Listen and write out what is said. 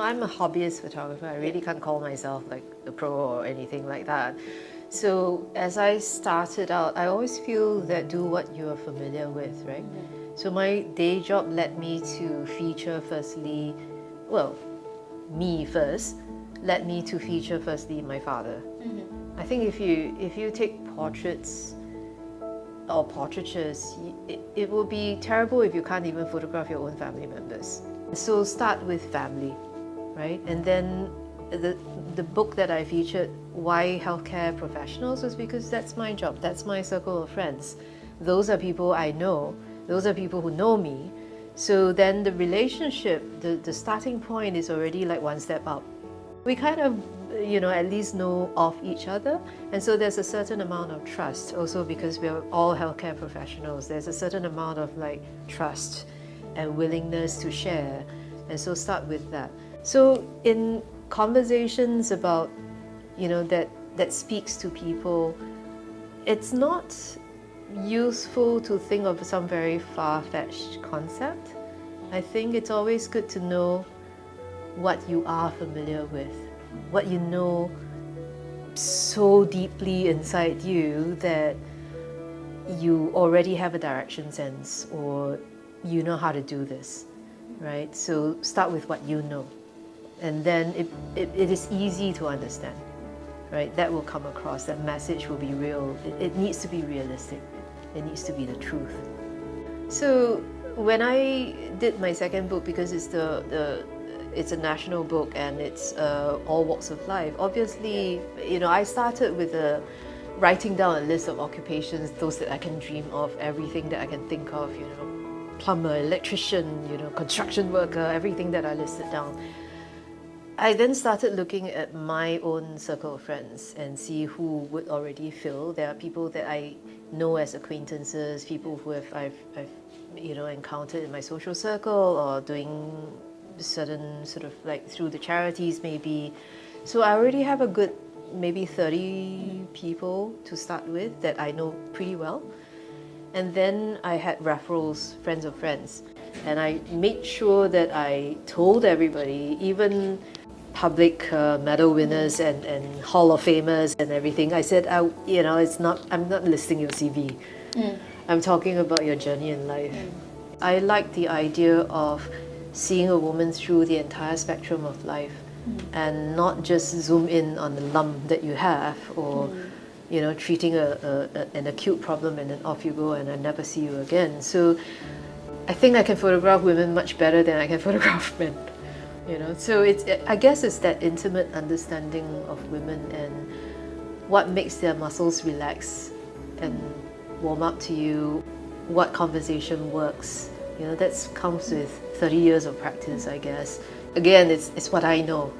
I'm a hobbyist photographer. I really can't call myself like a pro or anything like that. So as I started out, I always feel that do what you are familiar with, right? So my day job led me to feature firstly, well, me first, led me to feature firstly my father. I think if you take portraits or portraitures, it will be terrible if you can't even photograph your own family members. So start with family, right? And then the book that I featured, Why Healthcare Professionals, was because that's my job, that's my circle of friends. Those are people I know, those are people who know me. So then the relationship, the starting point is already like one step up. We kind of, at least know of each other. And so there's a certain amount of trust also because we're all healthcare professionals. There's a certain amount of like trust and willingness to share. And so start with that. So in conversations about, that speaks to people, it's not useful to think of some very far-fetched concept. I think it's always good to know what you are familiar with, what you know so deeply inside you that you already have a direction sense or you know how to do this, right? So start with what you know. And then it is easy to understand, right? That will come across, that message will be real. It needs to be realistic. It needs to be the truth. So when I did my second book, because it's it's a national book and it's all walks of life, obviously, I started with writing down a list of occupations, those that I can dream of, everything that I can think of, plumber, electrician, construction worker, everything that I listed down. I then started looking at my own circle of friends and see who would already fill. There are people that I know as acquaintances, people who I've encountered in my social circle or doing certain sort of like through the charities maybe. So I already have a good maybe 30 people to start with that I know pretty well. And then I had referrals, friends of friends. And I made sure that I told everybody, even public medal winners and Hall of Famers and everything. I said, I'm not listing your CV. I'm talking about your journey in life. I like the idea of seeing a woman through the entire spectrum of life and not just zoom in on the lump that you have or treating an acute problem and then off you go and I never see you again. So I think I can photograph women much better than I can photograph men. So I guess it's that intimate understanding of women and what makes their muscles relax and warm up to you, what conversation works. That comes with 30 years of practice, I guess. Again, it's what I know.